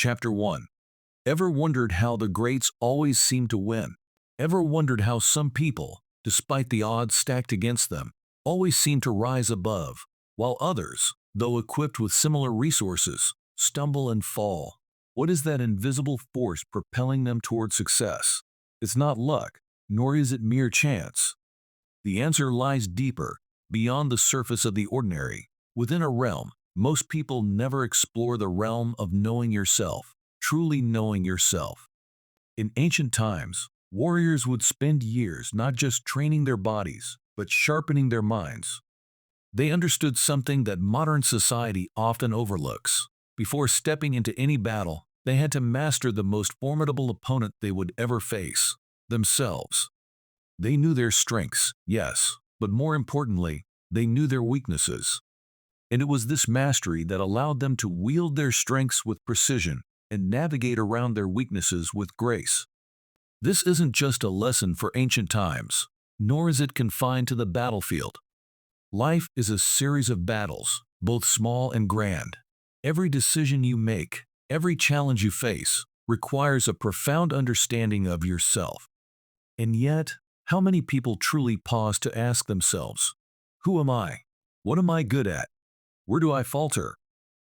Chapter 1. Ever wondered how the greats always seem to win? Ever wondered how some people, despite the odds stacked against them, always seem to rise above, while others, though equipped with similar resources, stumble and fall? What is that invisible force propelling them toward success? It's not luck, nor is it mere chance. The answer lies deeper, beyond the surface of the ordinary, within a realm most people never explore, the realm of knowing yourself, truly knowing yourself. In ancient times, warriors would spend years not just training their bodies, but sharpening their minds. They understood something that modern society often overlooks. Before stepping into any battle, they had to master the most formidable opponent they would ever face, themselves. They knew their strengths, yes, but more importantly, they knew their weaknesses. And it was this mastery that allowed them to wield their strengths with precision and navigate around their weaknesses with grace. This isn't just a lesson for ancient times, nor is it confined to the battlefield. Life is a series of battles, both small and grand. Every decision you make, every challenge you face, requires a profound understanding of yourself. And yet, how many people truly pause to ask themselves, who am I? What am I good at? Where do I falter?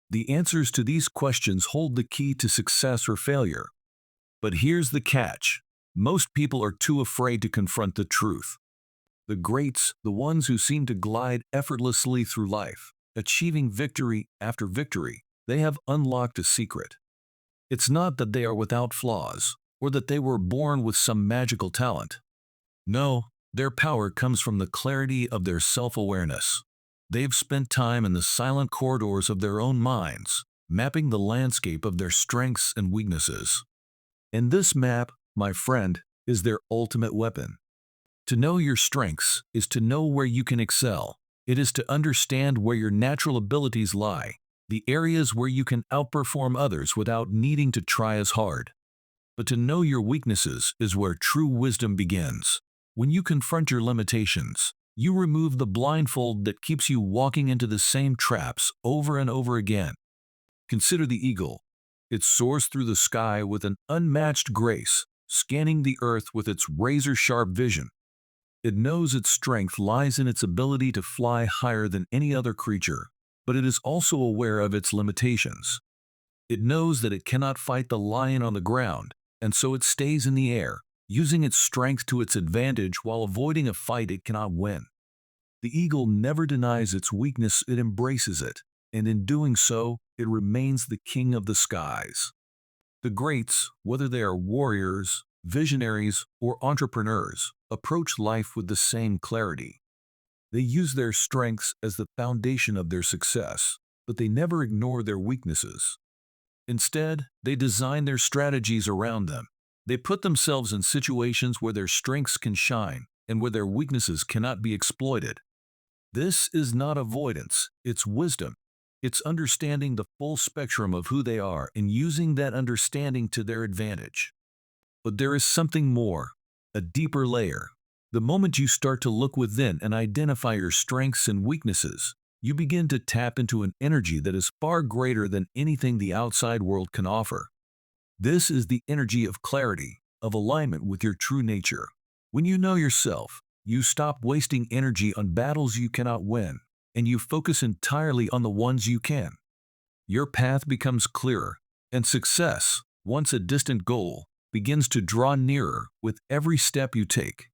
The answers to these questions hold the key to success or failure. But here's the catch. Most people are too afraid to confront the truth. The greats, the ones who seem to glide effortlessly through life, achieving victory after victory, they have unlocked a secret. It's not that they are without flaws, or that they were born with some magical talent. No, their power comes from the clarity of their self-awareness. They've spent time in the silent corridors of their own minds, mapping the landscape of their strengths and weaknesses. And this map, my friend, is their ultimate weapon. To know your strengths is to know where you can excel. It is to understand where your natural abilities lie, the areas where you can outperform others without needing to try as hard. But to know your weaknesses is where true wisdom begins. When you confront your limitations, you remove the blindfold that keeps you walking into the same traps over and over again. Consider the eagle. It soars through the sky with an unmatched grace, scanning the earth with its razor-sharp vision. It knows its strength lies in its ability to fly higher than any other creature, but it is also aware of its limitations. It knows that it cannot fight the lion on the ground, and so it stays in the air, using its strength to its advantage while avoiding a fight it cannot win. The eagle never denies its weakness, it embraces it, and in doing so, it remains the king of the skies. The greats, whether they are warriors, visionaries, or entrepreneurs, approach life with the same clarity. They use their strengths as the foundation of their success, but they never ignore their weaknesses. Instead, they design their strategies around them. They put themselves in situations where their strengths can shine and where their weaknesses cannot be exploited. This is not avoidance, it's wisdom. It's understanding the full spectrum of who they are and using that understanding to their advantage. But there is something more, a deeper layer. The moment you start to look within and identify your strengths and weaknesses, you begin to tap into an energy that is far greater than anything the outside world can offer. This is the energy of clarity, of alignment with your true nature. When you know yourself, you stop wasting energy on battles you cannot win, and you focus entirely on the ones you can. Your path becomes clearer, and success, once a distant goal, begins to draw nearer with every step you take.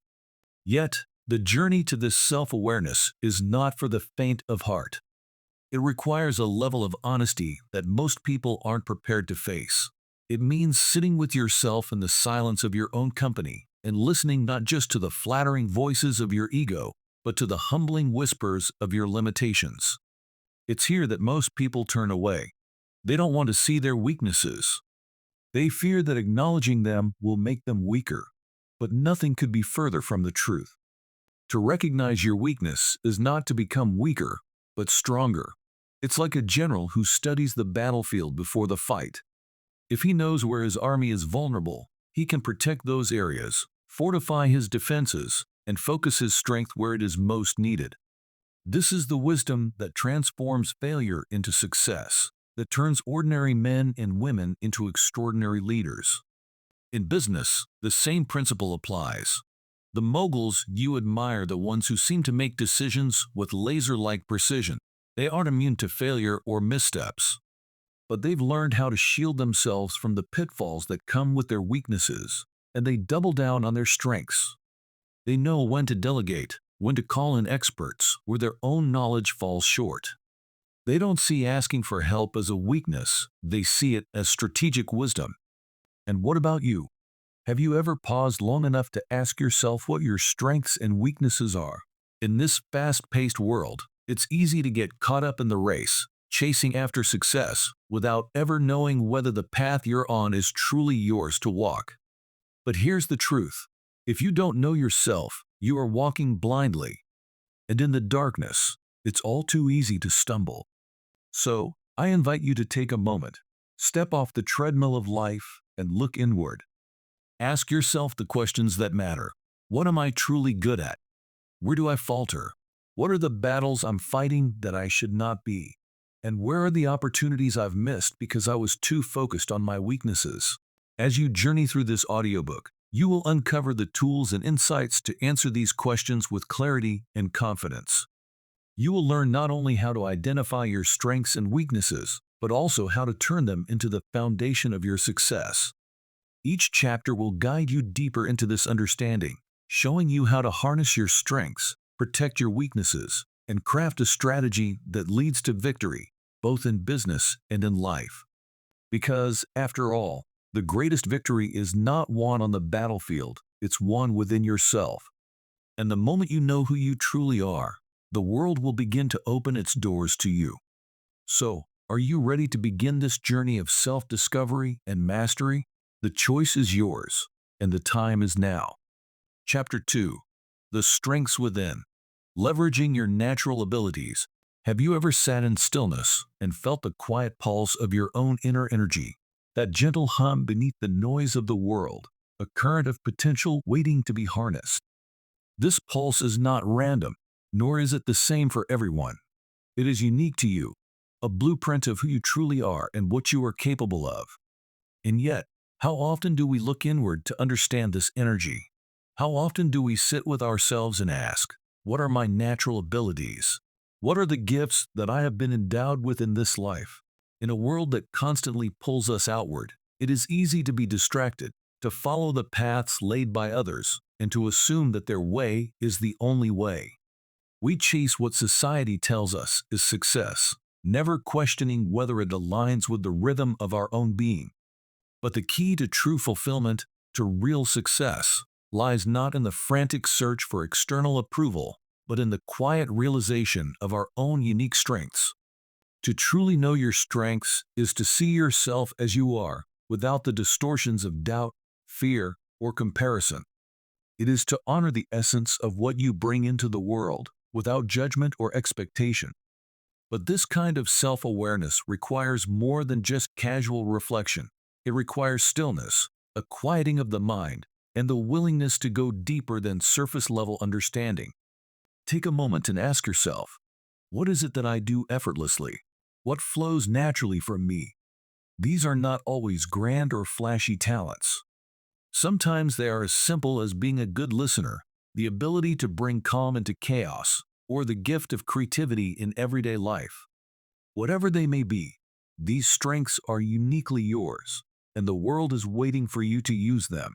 Yet, the journey to this self-awareness is not for the faint of heart. It requires a level of honesty that most people aren't prepared to face. It means sitting with yourself in the silence of your own company and listening not just to the flattering voices of your ego, but to the humbling whispers of your limitations. It's here that most people turn away. They don't want to see their weaknesses. They fear that acknowledging them will make them weaker, but nothing could be further from the truth. To recognize your weakness is not to become weaker, but stronger. It's like a general who studies the battlefield before the fight. If he knows where his army is vulnerable, he can protect those areas, fortify his defenses, and focus his strength where it is most needed. This is the wisdom that transforms failure into success, that turns ordinary men and women into extraordinary leaders. In business, the same principle applies. The moguls you admire, the ones who seem to make decisions with laser-like precision. They aren't immune to failure or missteps, but they've learned how to shield themselves from the pitfalls that come with their weaknesses, and they double down on their strengths. They know when to delegate, when to call in experts where their own knowledge falls short. They don't see asking for help as a weakness, they see it as strategic wisdom. And what about you? Have you ever paused long enough to ask yourself what your strengths and weaknesses are? In this fast-paced world, it's easy to get caught up in the race, chasing after success, without ever knowing whether the path you're on is truly yours to walk. But here's the truth. If you don't know yourself, you are walking blindly. And in the darkness, it's all too easy to stumble. So, I invite you to take a moment, step off the treadmill of life, and look inward. Ask yourself the questions that matter. What am I truly good at? Where do I falter? What are the battles I'm fighting that I should not be? And where are the opportunities I've missed because I was too focused on my weaknesses? As you journey through this audiobook, you will uncover the tools and insights to answer these questions with clarity and confidence. You will learn not only how to identify your strengths and weaknesses, but also how to turn them into the foundation of your success. Each chapter will guide you deeper into this understanding, showing you how to harness your strengths, protect your weaknesses, and craft a strategy that leads to victory, both in business and in life. Because, after all, the greatest victory is not won on the battlefield, it's won within yourself. And the moment you know who you truly are, the world will begin to open its doors to you. So, are you ready to begin this journey of self-discovery and mastery? The choice is yours, and the time is now. Chapter 2. The Strengths Within. Leveraging your natural abilities. Have you ever sat in stillness and felt the quiet pulse of your own inner energy? That gentle hum beneath the noise of the world, a current of potential waiting to be harnessed. This pulse is not random, nor is it the same for everyone. It is unique to you, a blueprint of who you truly are and what you are capable of. And yet, how often do we look inward to understand this energy? How often do we sit with ourselves and ask, what are my natural abilities? What are the gifts that I have been endowed with in this life? In a world that constantly pulls us outward, it is easy to be distracted, to follow the paths laid by others, and to assume that their way is the only way. We chase what society tells us is success, never questioning whether it aligns with the rhythm of our own being. But the key to true fulfillment, to real success, lies not in the frantic search for external approval, but in the quiet realization of our own unique strengths. To truly know your strengths is to see yourself as you are, without the distortions of doubt, fear, or comparison. It is to honor the essence of what you bring into the world, without judgment or expectation. But this kind of self-awareness requires more than just casual reflection. It requires stillness, a quieting of the mind, and the willingness to go deeper than surface-level understanding. Take a moment and ask yourself, what is it that I do effortlessly? What flows naturally from me? These are not always grand or flashy talents. Sometimes they are as simple as being a good listener, the ability to bring calm into chaos, or the gift of creativity in everyday life. Whatever they may be, these strengths are uniquely yours, and the world is waiting for you to use them.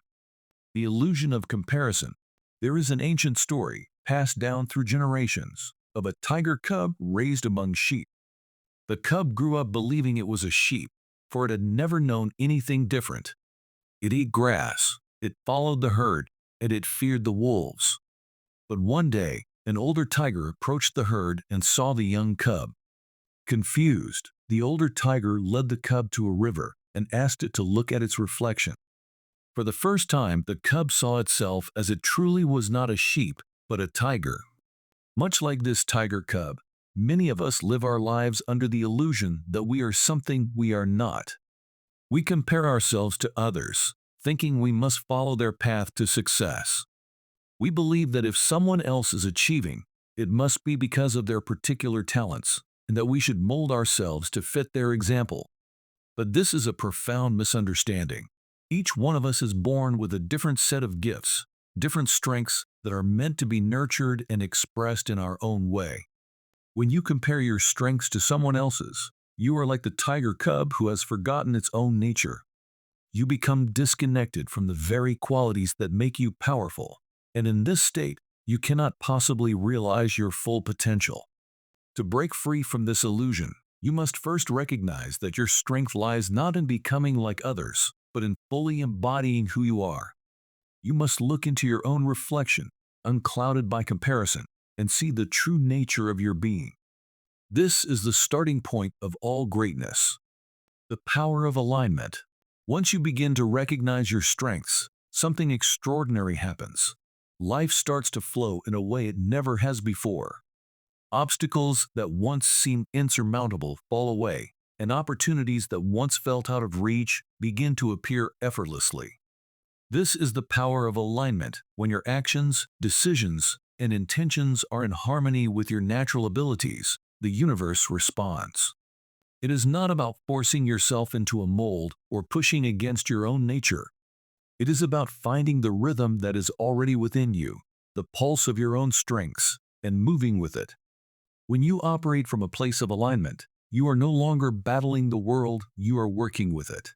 The illusion of comparison. There is an ancient story, passed down through generations, of a tiger cub raised among sheep. The cub grew up believing it was a sheep, for it had never known anything different. It ate grass, it followed the herd, and it feared the wolves. But one day, an older tiger approached the herd and saw the young cub. Confused, the older tiger led the cub to a river and asked it to look at its reflection. For the first time, the cub saw itself as it truly was not a sheep, but a tiger. Much like this tiger cub, many of us live our lives under the illusion that we are something we are not. We compare ourselves to others, thinking we must follow their path to success. We believe that if someone else is achieving, it must be because of their particular talents, and that we should mold ourselves to fit their example. But this is a profound misunderstanding. Each one of us is born with a different set of gifts, different strengths that are meant to be nurtured and expressed in our own way. When you compare your strengths to someone else's, you are like the tiger cub who has forgotten its own nature. You become disconnected from the very qualities that make you powerful, and in this state, you cannot possibly realize your full potential. To break free from this illusion, you must first recognize that your strength lies not in becoming like others, but in fully embodying who you are. You must look into your own reflection, unclouded by comparison, and see the true nature of your being. This is the starting point of all greatness. The power of alignment. Once you begin to recognize your strengths, something extraordinary happens. Life starts to flow in a way it never has before. Obstacles that once seemed insurmountable fall away, and opportunities that once felt out of reach begin to appear effortlessly. This is the power of alignment when your actions, decisions, and intentions are in harmony with your natural abilities. The universe responds. It is not about forcing yourself into a mold or pushing against your own nature. It is about finding the rhythm that is already within you, the pulse of your own strengths, and moving with it. When you operate from a place of alignment, you are no longer battling the world, you are working with it.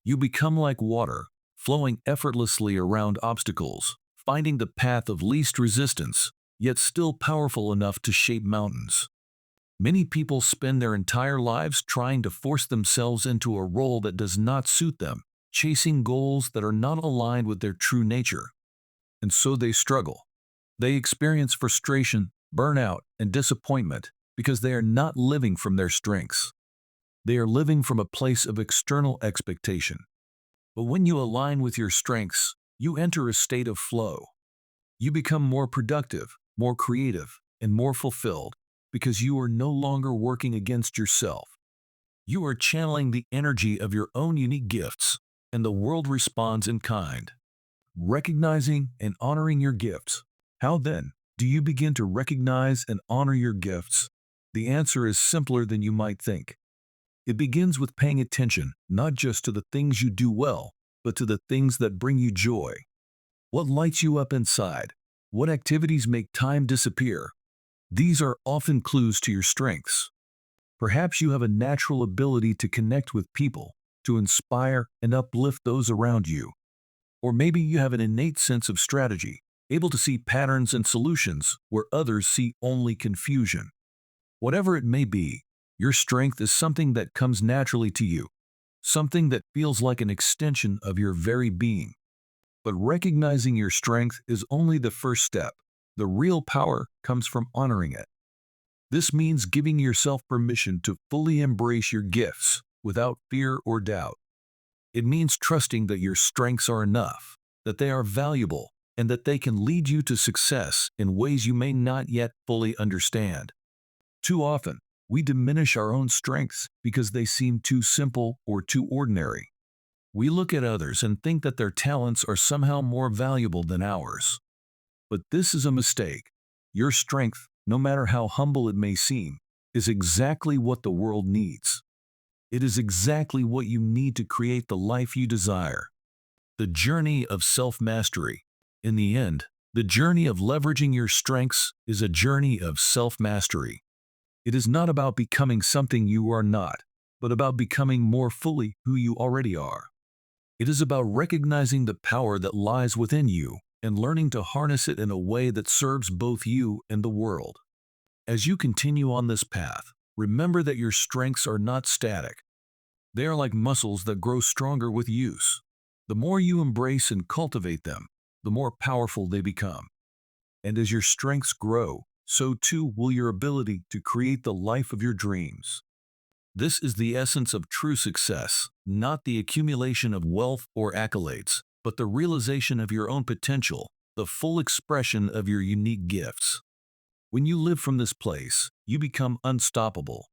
You become like water, flowing effortlessly around obstacles, finding the path of least resistance, yet still powerful enough to shape mountains. Many people spend their entire lives trying to force themselves into a role that does not suit them, chasing goals that are not aligned with their true nature. And so they struggle. They experience frustration, burnout, and disappointment because they are not living from their strengths. They are living from a place of external expectation. But when you align with your strengths, you enter a state of flow. You become more productive, more creative, and more fulfilled because you are no longer working against yourself. You are channeling the energy of your own unique gifts, and the world responds in kind. Recognizing and honoring your gifts. How then do you begin to recognize and honor your gifts? The answer is simpler than you might think. It begins with paying attention not just to the things you do well, but to the things that bring you joy. What lights you up inside? What activities make time disappear? These are often clues to your strengths. Perhaps you have a natural ability to connect with people, to inspire and uplift those around you. Or maybe you have an innate sense of strategy, able to see patterns and solutions where others see only confusion. Whatever it may be, your strength is something that comes naturally to you, something that feels like an extension of your very being. But recognizing your strength is only the first step. The real power comes from honoring it. This means giving yourself permission to fully embrace your gifts without fear or doubt. It means trusting that your strengths are enough, that they are valuable, and that they can lead you to success in ways you may not yet fully understand. Too often, we diminish our own strengths because they seem too simple or too ordinary. We look at others and think that their talents are somehow more valuable than ours. But this is a mistake. Your strength, no matter how humble it may seem, is exactly what the world needs. It is exactly what you need to create the life you desire. The journey of self-mastery. In the end, the journey of leveraging your strengths is a journey of self-mastery. It is not about becoming something you are not, but about becoming more fully who you already are. It is about recognizing the power that lies within you and learning to harness it in a way that serves both you and the world. As you continue on this path, remember that your strengths are not static. They are like muscles that grow stronger with use. The more you embrace and cultivate them, the more powerful they become. And as your strengths grow, so too will your ability to create the life of your dreams. This is the essence of true success, not the accumulation of wealth or accolades, but the realization of your own potential, the full expression of your unique gifts. When you live from this place, you become unstoppable.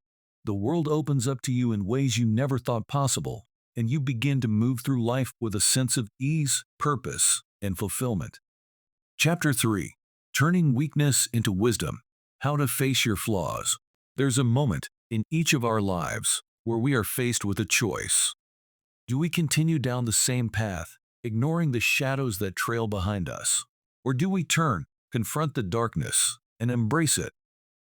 The world opens up to you in ways you never thought possible, and you begin to move through life with a sense of ease, purpose, and fulfillment. Chapter 3. Turning Weakness into Wisdom. How to Face Your Flaws. There's a moment in each of our lives where we are faced with a choice. Do we continue down the same path, ignoring the shadows that trail behind us? Or do we turn, confront the darkness, and embrace it?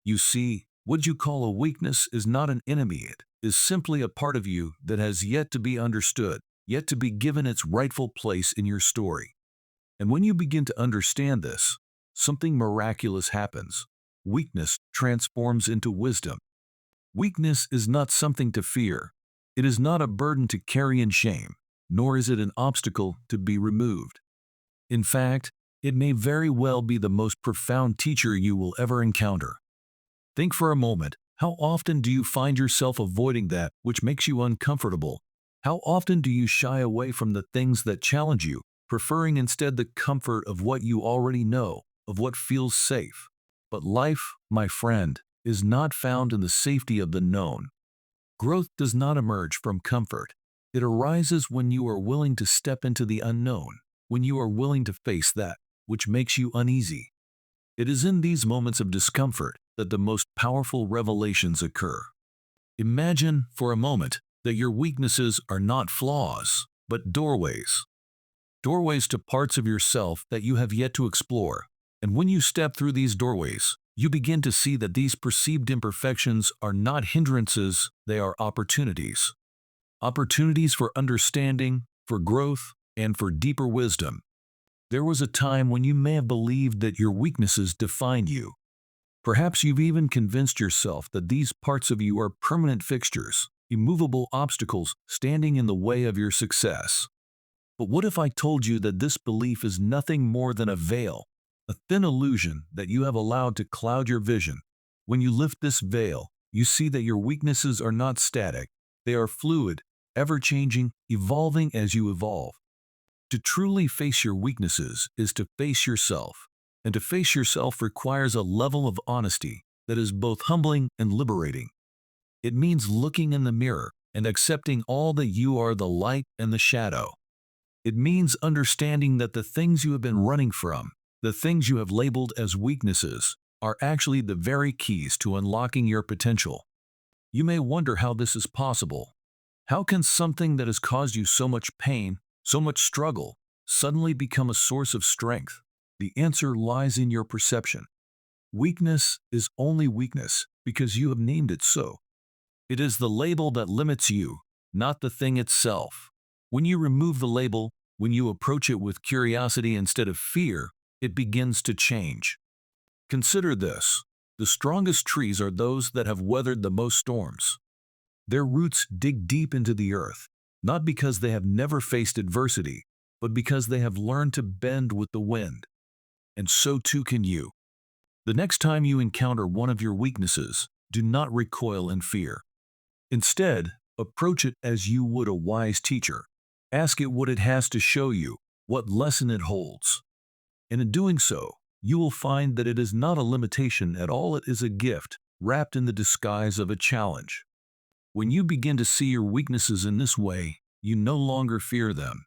You see, what you call a weakness is not an enemy. It is simply a part of you that has yet to be understood, yet to be given its rightful place in your story. And when you begin to understand this, something miraculous happens. Weakness transforms into wisdom. Weakness is not something to fear. It is not a burden to carry in shame, nor is it an obstacle to be removed. In fact, it may very well be the most profound teacher you will ever encounter. Think for a moment, how often do you find yourself avoiding that which makes you uncomfortable? How often do you shy away from the things that challenge you, preferring instead the comfort of what you already know, of what feels safe? But life, my friend, is not found in the safety of the known. Growth does not emerge from comfort. It arises when you are willing to step into the unknown, when you are willing to face that which makes you uneasy. It is in these moments of discomfort that the most powerful revelations occur. Imagine, for a moment, that your weaknesses are not flaws, but doorways. Doorways to parts of yourself that you have yet to explore. And when you step through these doorways, you begin to see that these perceived imperfections are not hindrances, they are opportunities. Opportunities for understanding, for growth, and for deeper wisdom. There was a time when you may have believed that your weaknesses defined you. Perhaps you've even convinced yourself that these parts of you are permanent fixtures, immovable obstacles standing in the way of your success. But what if I told you that this belief is nothing more than a veil, a thin illusion that you have allowed to cloud your vision? When you lift this veil, you see that your weaknesses are not static, they are fluid, ever-changing, evolving as you evolve. To truly face your weaknesses is to face yourself, and to face yourself requires a level of honesty that is both humbling and liberating. It means looking in the mirror and accepting all that you are, the light and the shadow. It means understanding that the things you have been running from, the things you have labeled as weaknesses, are actually the very keys to unlocking your potential. You may wonder how this is possible. How can something that has caused you so much pain, so much struggle, suddenly become a source of strength? The answer lies in your perception. Weakness is only weakness because you have named it so. It is the label that limits you, not the thing itself. When you remove the label, when you approach it with curiosity instead of fear, it begins to change. Consider this: the strongest trees are those that have weathered the most storms. Their roots dig deep into the earth, not because they have never faced adversity, but because they have learned to bend with the wind. And so too can you. The next time you encounter one of your weaknesses, do not recoil in fear. Instead, approach it as you would a wise teacher. Ask it what it has to show you, what lesson it holds. And in doing so, you will find that it is not a limitation at all, it is a gift, wrapped in the disguise of a challenge. When you begin to see your weaknesses in this way, you no longer fear them.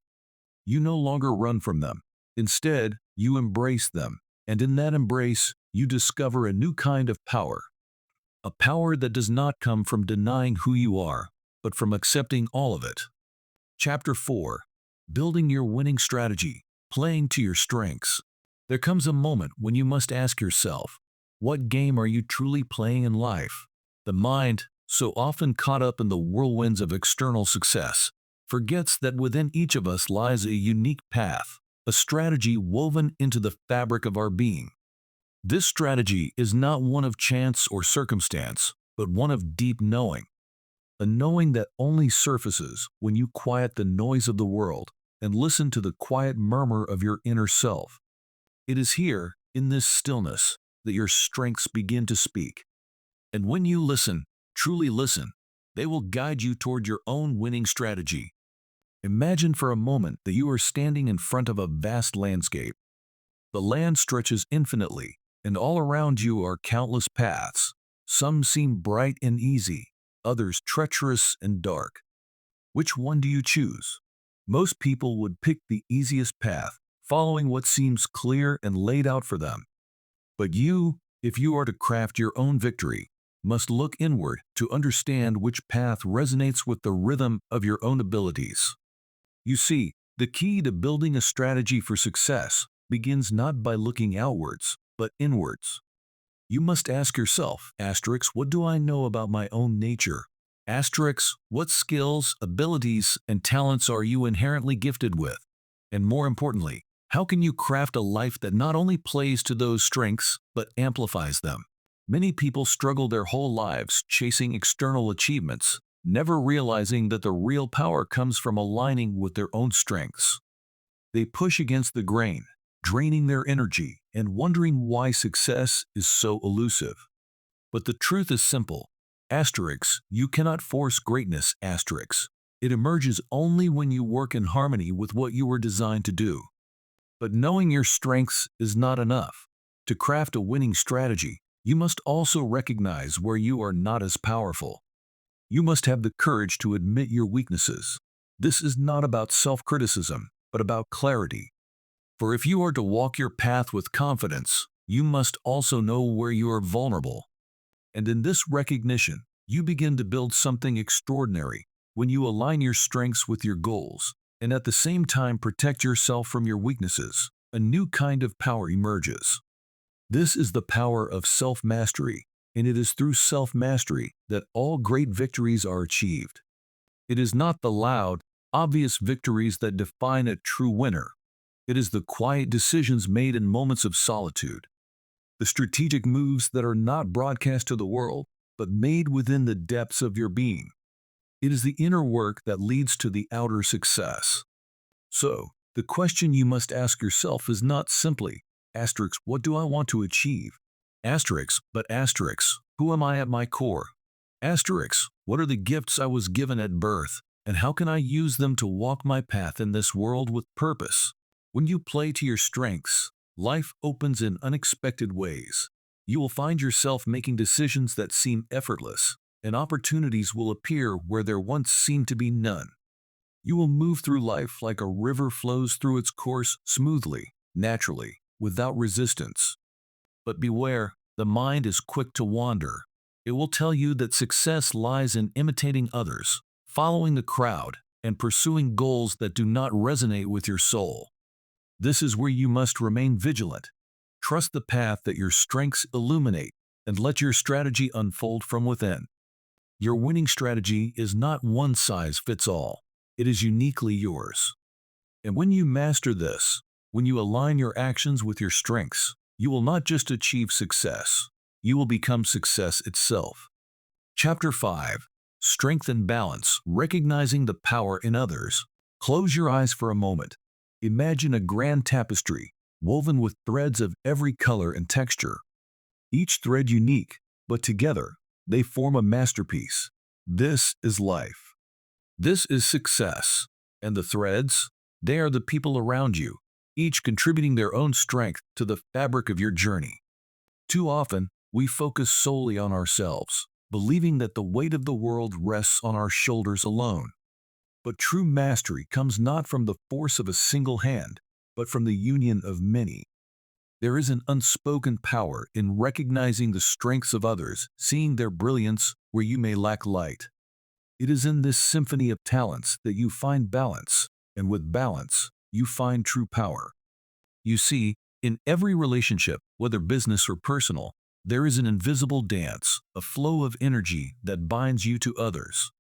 You no longer run from them. Instead, you embrace them, and in that embrace, you discover a new kind of power. A power that does not come from denying who you are, but from accepting all of it. Chapter 4. Building your winning strategy, playing to your strengths. There comes a moment when you must ask yourself, what game are you truly playing in life? The mind, so often caught up in the whirlwinds of external success, forgets that within each of us lies a unique path, a strategy woven into the fabric of our being. This strategy is not one of chance or circumstance, but one of deep knowing. A knowing that only surfaces when you quiet the noise of the world and listen to the quiet murmur of your inner self. It is here, in this stillness, that your strengths begin to speak. And when you listen, truly listen, they will guide you toward your own winning strategy. Imagine for a moment that you are standing in front of a vast landscape. The land stretches infinitely, and all around you are countless paths. Some seem bright and easy, others treacherous and dark. Which one do you choose? Most people would pick the easiest path, following what seems clear and laid out for them. But you, if you are to craft your own victory, must look inward to understand which path resonates with the rhythm of your own abilities. You see, the key to building a strategy for success begins not by looking outwards, but inwards. You must ask yourself, asterisk, what do I know about my own nature? Asterisk, what skills, abilities, and talents are you inherently gifted with? And more importantly, how can you craft a life that not only plays to those strengths, but amplifies them? Many people struggle their whole lives chasing external achievements, never realizing that the real power comes from aligning with their own strengths. They push against the grain, draining their energy and wondering why success is so elusive. But the truth is simple. Asterisk, you cannot force greatness, asterisk. It emerges only when you work in harmony with what you were designed to do. But knowing your strengths is not enough. To craft a winning strategy, you must also recognize where you are not as powerful. You must have the courage to admit your weaknesses. This is not about self-criticism, but about clarity. For if you are to walk your path with confidence, you must also know where you are vulnerable. And in this recognition, you begin to build something extraordinary when you align your strengths with your goals, and at the same time protect yourself from your weaknesses. A new kind of power emerges. This is the power of self-mastery, and it is through self-mastery that all great victories are achieved. It is not the loud, obvious victories that define a true winner. It is the quiet decisions made in moments of solitude, the strategic moves that are not broadcast to the world, but made within the depths of your being. It is the inner work that leads to the outer success. So, the question you must ask yourself is not simply, asterisk, what do I want to achieve? Asterisk, but asterisk, who am I at my core? Asterisk, what are the gifts I was given at birth, and how can I use them to walk my path in this world with purpose? When you play to your strengths, life opens in unexpected ways. You will find yourself making decisions that seem effortless, and opportunities will appear where there once seemed to be none. You will move through life like a river flows through its course smoothly, naturally, without resistance. But beware, the mind is quick to wander. It will tell you that success lies in imitating others, following the crowd, and pursuing goals that do not resonate with your soul. This is where you must remain vigilant. Trust the path that your strengths illuminate, and let your strategy unfold from within. Your winning strategy is not one size fits all. It is uniquely yours. And when you master this, when you align your actions with your strengths, you will not just achieve success, you will become success itself. Chapter 5. Strength and Balance, Recognizing the Power in Others. Close your eyes for a moment. Imagine a grand tapestry, woven with threads of every color and texture. Each thread unique, but together, they form a masterpiece. This is life. This is success. And the threads? They are the people around you, each contributing their own strength to the fabric of your journey. Too often, we focus solely on ourselves, believing that the weight of the world rests on our shoulders alone. But true mastery comes not from the force of a single hand, but from the union of many. There is an unspoken power in recognizing the strengths of others, seeing their brilliance where you may lack light. It is in this symphony of talents that you find balance, and with balance, you find true power. You see, in every relationship, whether business or personal, there is an invisible dance, a flow of energy that binds you to others.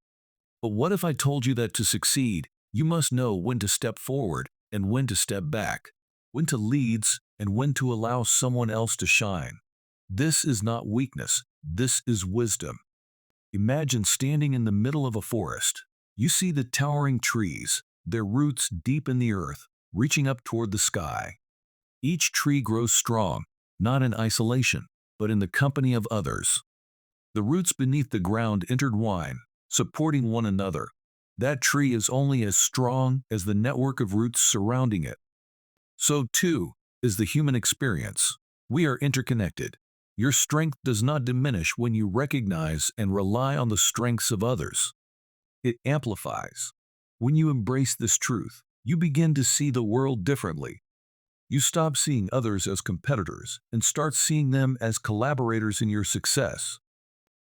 But what if I told you that to succeed, you must know when to step forward and when to step back, when to lead and when to allow someone else to shine? This is not weakness, this is wisdom. Imagine standing in the middle of a forest. You see the towering trees, their roots deep in the earth, reaching up toward the sky. Each tree grows strong, not in isolation, but in the company of others. The roots beneath the ground intertwine, supporting one another. That tree is only as strong as the network of roots surrounding it. So too is the human experience. We are interconnected. Your strength does not diminish when you recognize and rely on the strengths of others. It amplifies. When you embrace this truth, you begin to see the world differently. You stop seeing others as competitors and start seeing them as collaborators in your success.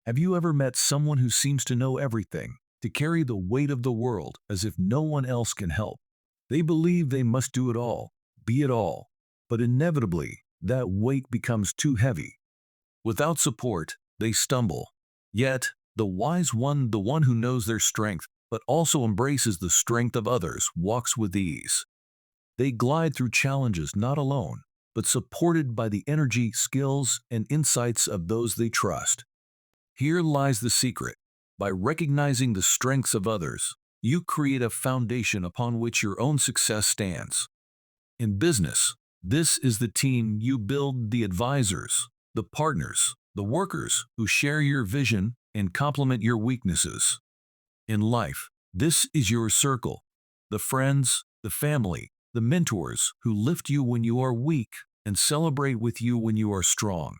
Have you ever met someone who seems to know everything, to carry the weight of the world as if no one else can help? They believe they must do it all, be it all, but inevitably, that weight becomes too heavy. Without support, they stumble. Yet, the wise one, the one who knows their strength, but also embraces the strength of others, walks with ease. They glide through challenges not alone, but supported by the energy, skills, and insights of those they trust. Here lies the secret. By recognizing the strengths of others, you create a foundation upon which your own success stands. In business, this is the team you build, the advisors, the partners, the workers who share your vision and complement your weaknesses. In life, this is your circle, the friends, the family, the mentors who lift you when you are weak and celebrate with you when you are strong.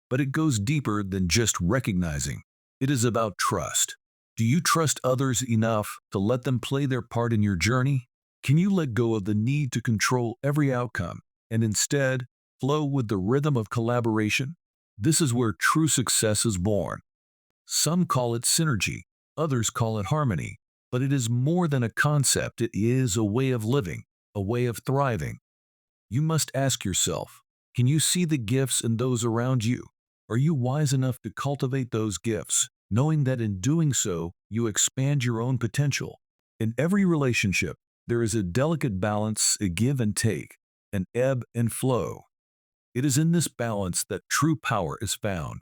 But it goes deeper than just recognizing. It is about trust. Do you trust others enough to let them play their part in your journey? Can you let go of the need to control every outcome and instead flow with the rhythm of collaboration? This is where true success is born. Some call it synergy, others call it harmony, but it is more than a concept. It is a way of living, a way of thriving. You must ask yourself, can you see the gifts in those around you? Are you wise enough to cultivate those gifts, knowing that in doing so, you expand your own potential? In every relationship, there is a delicate balance, a give and take, an ebb and flow. It is in this balance that true power is found.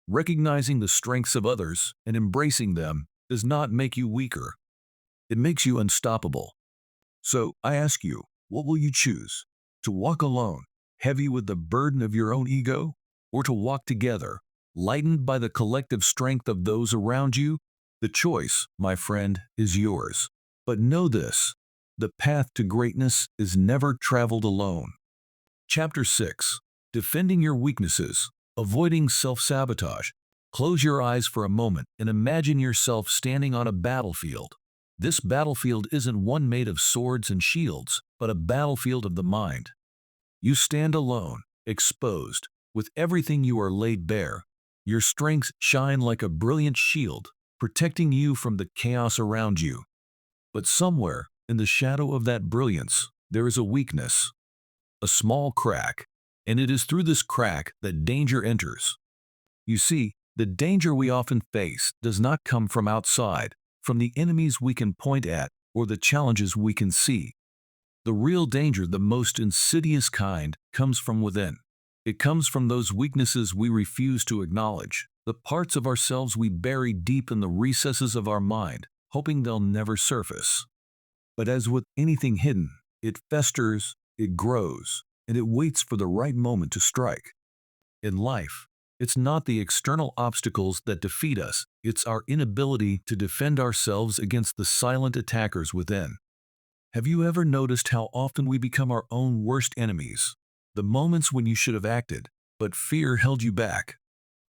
Recognizing the strengths of others and embracing them does not make you weaker. It makes you unstoppable. So, I ask you, what will you choose? To walk alone, heavy with the burden of your own ego? Or to walk together, lightened by the collective strength of those around you? The choice, my friend, is yours. But know this, the path to greatness is never traveled alone. Chapter 6. Defending your weaknesses, avoiding self-sabotage. Close your eyes for a moment and imagine yourself standing on a battlefield. This battlefield isn't one made of swords and shields, but a battlefield of the mind. You stand alone, exposed, with everything you are laid bare. Your strengths shine like a brilliant shield, protecting you from the chaos around you. But somewhere, in the shadow of that brilliance, there is a weakness, a small crack, and it is through this crack that danger enters. You see, the danger we often face does not come from outside, from the enemies we can point at, or the challenges we can see. The real danger, the most insidious kind, comes from within. It comes from those weaknesses we refuse to acknowledge, the parts of ourselves we bury deep in the recesses of our mind, hoping they'll never surface. But as with anything hidden, it festers, it grows, and it waits for the right moment to strike. In life, it's not the external obstacles that defeat us, it's our inability to defend ourselves against the silent attackers within. Have you ever noticed how often we become our own worst enemies? The moments when you should have acted, but fear held you back.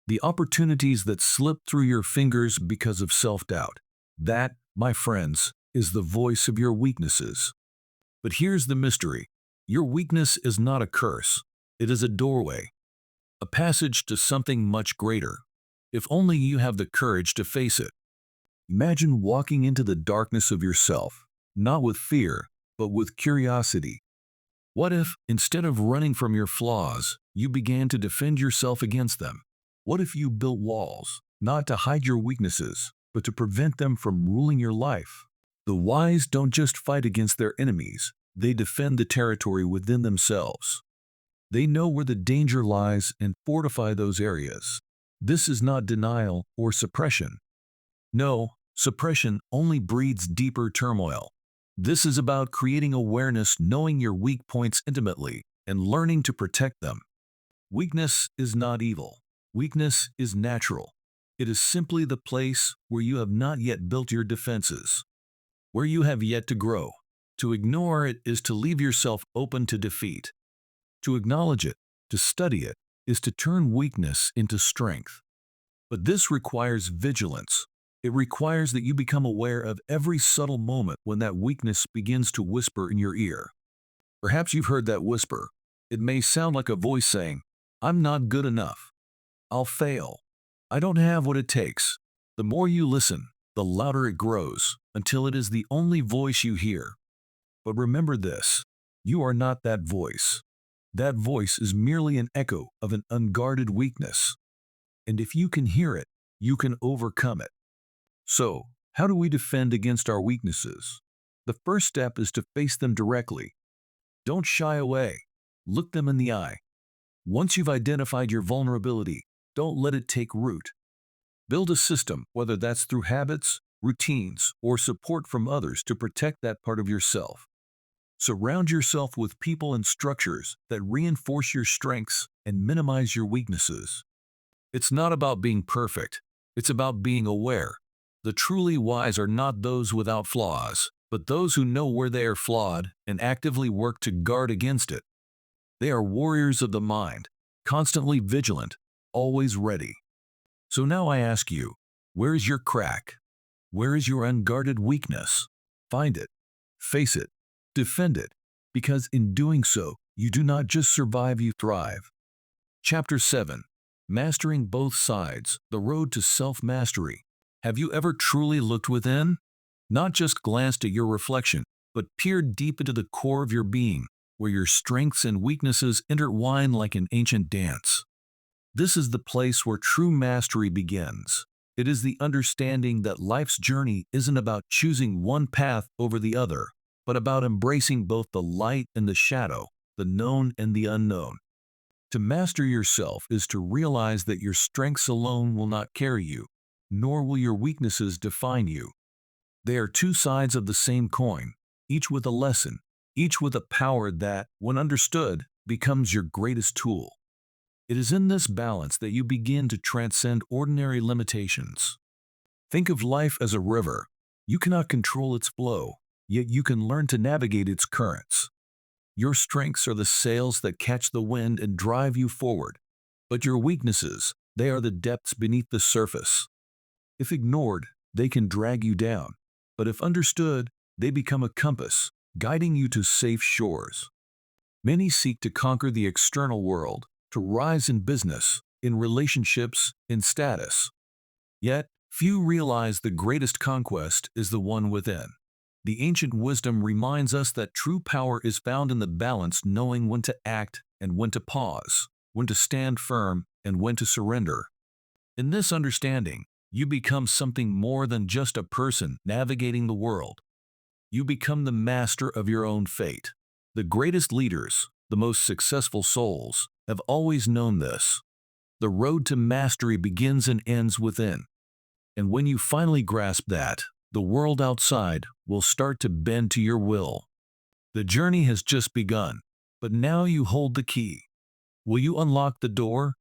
The opportunities that slipped through your fingers because of self-doubt. That, my friends, is the voice of your weaknesses. But here's the mystery. Your weakness is not a curse. It is a doorway, a passage to something much greater. If only you have the courage to face it. Imagine walking into the darkness of yourself, not with fear, but with curiosity. What if, instead of running from your flaws, you began to defend yourself against them? What if you built walls, not to hide your weaknesses, but to prevent them from ruling your life? The wise don't just fight against their enemies, they defend the territory within themselves. They know where the danger lies and fortify those areas. This is not denial or suppression. No, suppression only breeds deeper turmoil. This is about creating awareness, knowing your weak points intimately, and learning to protect them. Weakness is not evil. Weakness is natural. It is simply the place where you have not yet built your defenses, where you have yet to grow. To ignore it is to leave yourself open to defeat. To acknowledge it, to study it, is to turn weakness into strength. But this requires vigilance. It requires that you become aware of every subtle moment when that weakness begins to whisper in your ear. Perhaps you've heard that whisper. It may sound like a voice saying, "I'm not good enough. I'll fail. I don't have what it takes. The more you listen, the louder it grows, until it is the only voice you hear. But remember this, you are not that voice. That voice is merely an echo of an unguarded weakness. And if you can hear it, you can overcome it. So, how do we defend against our weaknesses? The first step is to face them directly. Don't shy away. Look them in the eye. Once you've identified your vulnerability, don't let it take root. Build a system, whether that's through habits, routines, or support from others to protect that part of yourself. Surround yourself with people and structures that reinforce your strengths and minimize your weaknesses. It's not about being perfect. It's about being aware. The truly wise are not those without flaws, but those who know where they are flawed and actively work to guard against it. They are warriors of the mind, constantly vigilant, always ready. So now I ask you, where is your crack? Where is your unguarded weakness? Find it, face it, defend it, because in doing so, you do not just survive, you thrive. Chapter 7. Mastering Both Sides, The Road to Self-Mastery. Have you ever truly looked within? Not just glanced at your reflection, but peered deep into the core of your being, where your strengths and weaknesses intertwine like an ancient dance. This is the place where true mastery begins. It is the understanding that life's journey isn't about choosing one path over the other, but about embracing both the light and the shadow, the known and the unknown. To master yourself is to realize that your strengths alone will not carry you, nor will your weaknesses define you. They are two sides of the same coin, each with a lesson, each with a power that, when understood, becomes your greatest tool. It is in this balance that you begin to transcend ordinary limitations. Think of life as a river. You cannot control its flow, yet you can learn to navigate its currents. Your strengths are the sails that catch the wind and drive you forward, but your weaknesses, they are the depths beneath the surface. If ignored, they can drag you down, but if understood, they become a compass, guiding you to safe shores. Many seek to conquer the external world, to rise in business, in relationships, in status. Yet, few realize the greatest conquest is the one within. The ancient wisdom reminds us that true power is found in the balance, knowing when to act and when to pause, when to stand firm and when to surrender. In this understanding, you become something more than just a person navigating the world. You become the master of your own fate. The greatest leaders, the most successful souls, have always known this. The road to mastery begins and ends within. And when you finally grasp that, the world outside will start to bend to your will. The journey has just begun, but now you hold the key. Will you unlock the door,